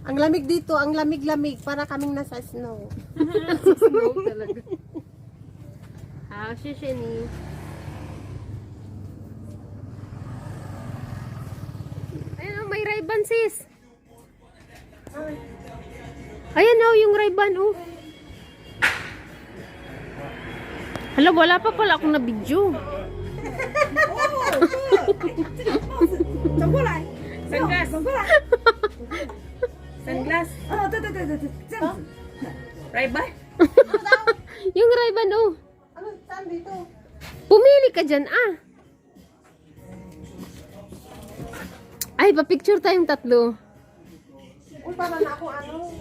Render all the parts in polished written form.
Ang lamig dito, ang lamig-lamig, para kaming nasa snow. Sa snow talaga. Ah, shishini. Ayun, may Ray-Ban sis. Ayan oh, yung Ray-Ban oh. Hala, wala pa pala akong na-video. Sunglass. Sunglass. Oh, ito. Ray-Ban? Yung Ray-Ban oh. Ano, saan dito? Pumili ka dyan ah. Ay, pa-picture tayong tatlo. Uy, para na ako ano.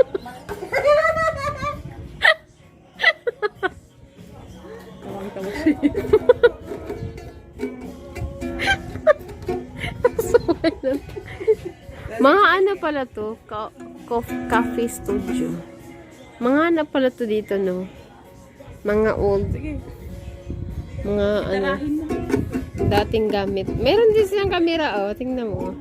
Tawang-tawa siya. Mga ano pala to? Coffee studio. Mga ano pala to dito, no? Mga old. Sige. Mga ano. Tarahin mo. Dating gamit. Meron din silang camera, oh. Tingnan mo.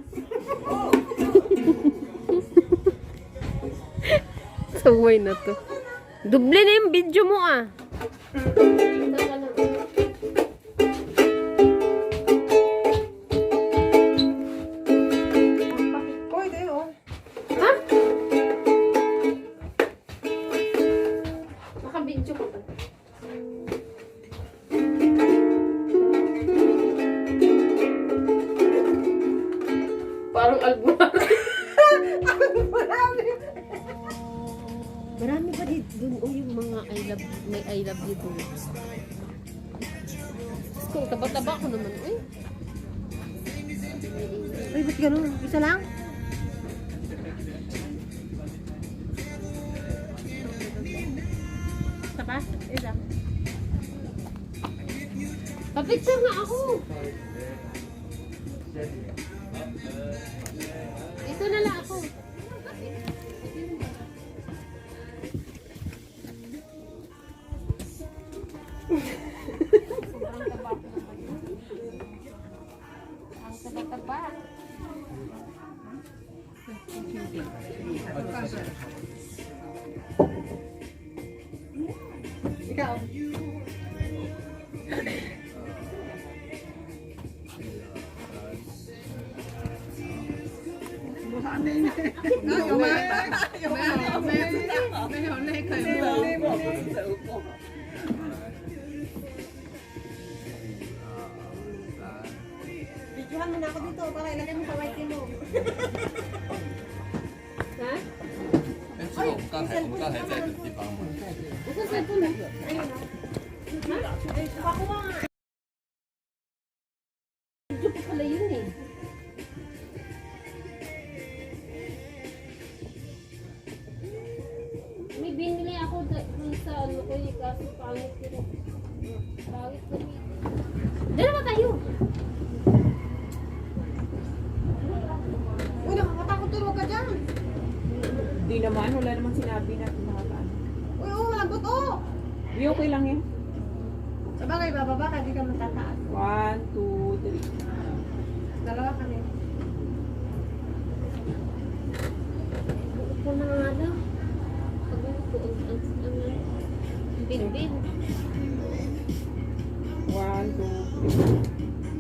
Saway na to. Duble na yung video mo, ah. Uy, tayo. Ha? Naka-video ko ba? Parang albularyo. Marami pa dito dun. O yung mga may I love you dun. Kung taba-taba ko naman. Uy. Uy, ba't ganun? Isa lang? Isa pa? Isa. Pa-picture nga ako. Ito na lang ako. Ang taba-taba. Ikaw. Videohan mo na ako dito para ilagay mo sa white mo. Ha? 哎，这个我们刚才在的地方嘛。 Ito sa ito na. Ayun na. Pakuha nga. Video ko pala yun eh. May binili ako sa ano ko yung kaso pangit ko. Pangit ko. Dalawa tayo. Uy, nakakatakot tulog ka dyan. Di naman. Wala naman sinabi na kumakakaan. Uy, oh, malambot oh. Di okay lang yan. Sabagay, bababa ka, di ka matataas. 1, 2, 3. Dalawa kami. Upo na nga daw. Pag upo, ang bin-bin. 1, 2,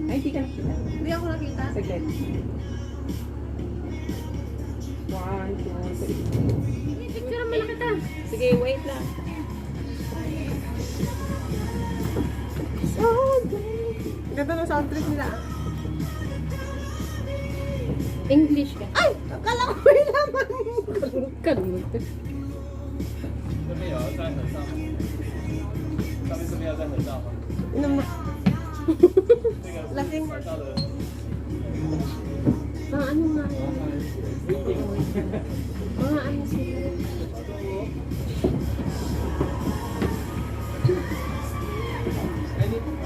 3. Ay, di ka nakita. Hindi ako nakita. Saglit. 1, 2, 3. Picture naman na kita. Sige, wait lang. Ganda ng soundtrack nila. English ka. Ay! Akala ko may laman. Kalmot. 这边有要在很上吗？上面这边要在很上吗？ Inom na. 这个 Lasing. 晚上的。 Mga ano nga. Mga ano sila.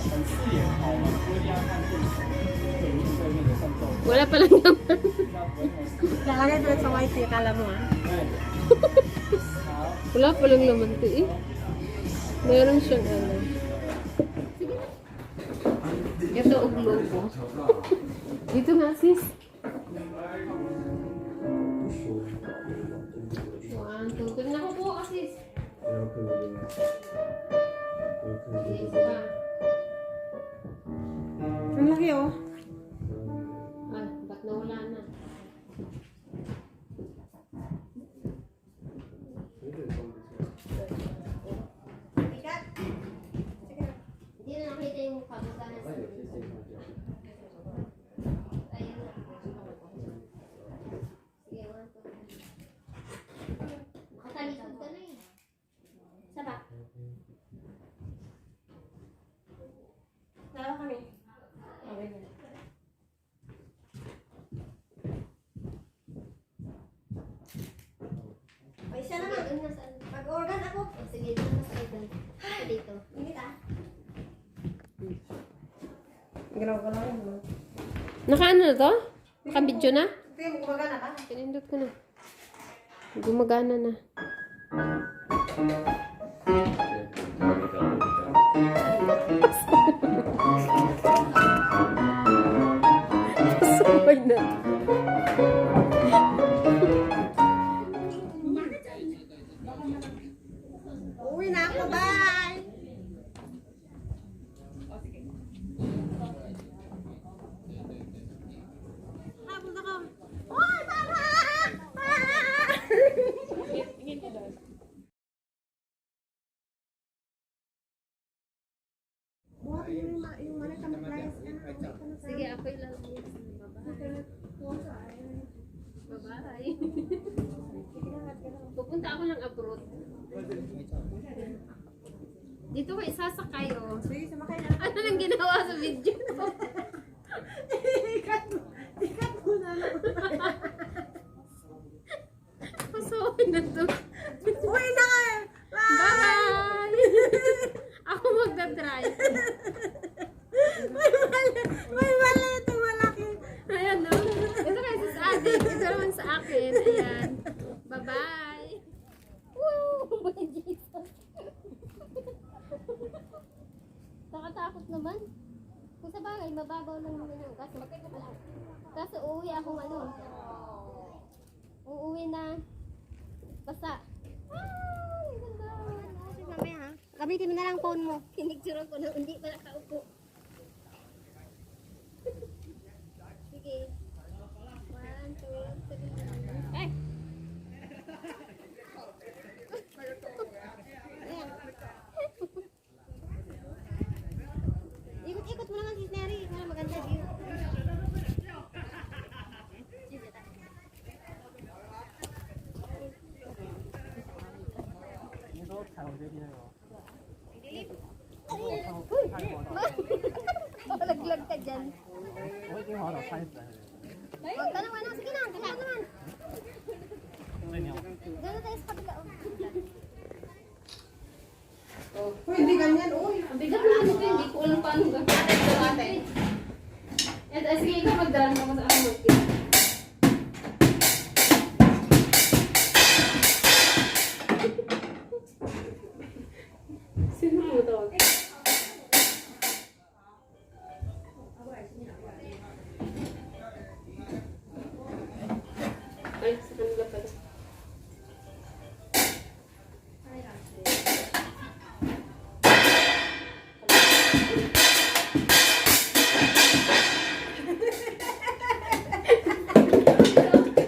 视野好嘛，不会这样看镜头，对面对面的上照， Wala palang naman. 这样不会那么视野。 Lalagay doon sa white, kala mo ah. 对，好。 Wala palang laman to eh. Meron siyang ano. Ito og logo. Dito nga sis. 1, 2, 3. Naku po ka sis. Yes pa. Ang laki oh. Ay, ba't nawala na? Hindi na nakita yung mukha mo sana sa ayun na. Sige, 1, 2. Nakatalikod ka na eh. Saba. Dalawa kami. Ay, siya naman. Mag-organ ako. Oh, sige, dito na sa idol. Dito. Init ah. Galaw-galaw mo. Naka-ano na to? Naka-video na? Hindi, gumagana ka. Pinindot ko na. Gumagana na. Sabay na. Uwi na ako, bye! Habol ako. Uy, mama! Buhat yung mga kamaplayas ka na. Sige, ako ilalagay. Bye-bye. Pupunta ako ng abroad. Dito ko isasakay, oh. Sige, sumakay na. Ano nang ginawa sa video? Ikat mo na lang. Pasukin na to. Uwi na ka! Bye! Ako magdadrive. May mali ito, malaki. Ayan, no? Ito kasi sa Ading. Ito naman sa akin. Ayan. Bye-bye! Woo! My Jesus. Nakatakot naman. Kung sa bagay, mababaw lang naman yun. Kaso uuwi akong ano. Uuwi na basa. Ay, ganda. Kasi mamaya ha. Gamitin mo na lang phone mo. Kinicturean ko na hindi pa nakaupo. Sige. 1, 2, 3. Ay! Ikot-ikot mo naman si Neri. Para maganda view. Laglag ka dyan. Huwag ka naman. Sige na. Gano'n naman. Gano'n tayo sa kapila. Uy, hindi ganyan, uy. Ang bigat naman ito. Hindi ko alam paano gagawin. Sige, ikaw magdaan ako sa aking mag-tip. Sino mo tawag? Ay, sa kanila pala.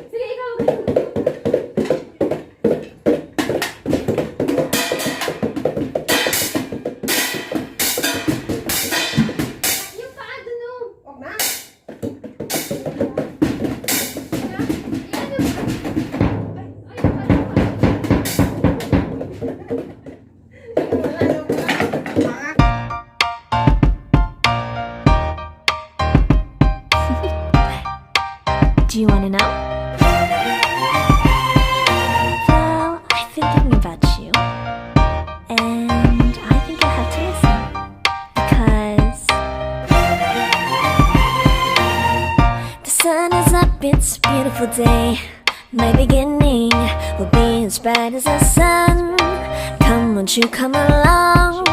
Sige, ikaw. Yung paa dun, oh. Huwag na. Do you want to know? Well, I've been thinking about you, and I think I have to listen because it's a beautiful day. My beginning will be as bright as the sun. Come, won't you come along?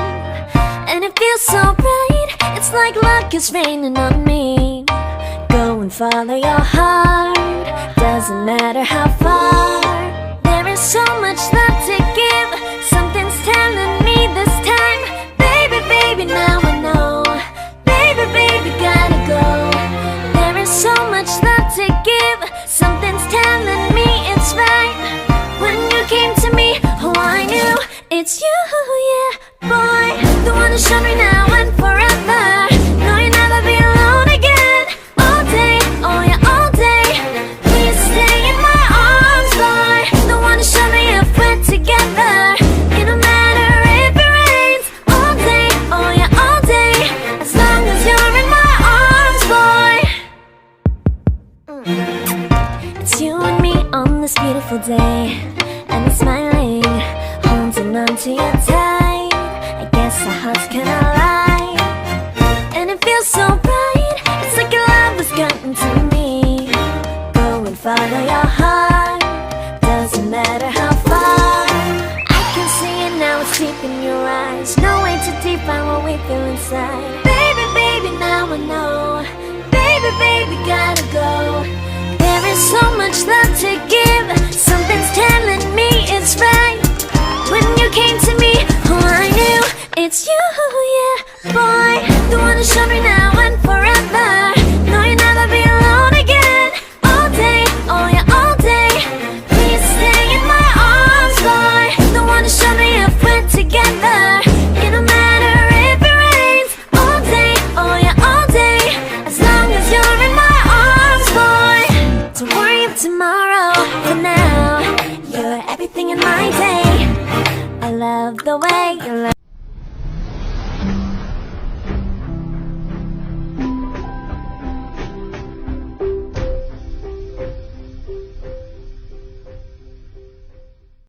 And it feels so bright, it's like luck is raining on me. Go and follow your heart, doesn't matter how far. There is so much love to give, something's telling me this time. Baby, baby, now I know. Baby, baby, gotta go. There is so much love to give, something's telling me it's right. When you came to me, oh I knew it's you, yeah, boy. The one who showed me now and forever. No, you'll never be alone again. All day, oh yeah, all day. Please stay in my arms, boy. The one who showed me if we're together. It don't matter if it rains. All day, oh yeah, all day. As long as you're in my arms, boy. It's you and me on this beautiful day, and I'm smiling, holding on to you tight. I guess our hearts can align, and it feels so bright. It's like your love has gotten to me. Go and follow your heart, doesn't matter how far. I can see it now, it's deep in your eyes. No way to define what we feel inside. Baby, baby, now I know. Baby, baby, gotta go. There is so much love to give, something's telling me it's right. When you came to me, oh I knew it's you, yeah, boy. The one who showed me now and forever. No, you'll never be alone again. All day, oh yeah, all day. Please stay in my arms, boy. The one who showed me if we're together. It don't matter if it rains. All day, oh yeah, all day. As long as you're in my arms, boy. Don't worry of tomorrow, for now you're everything in my day. I love the way you love.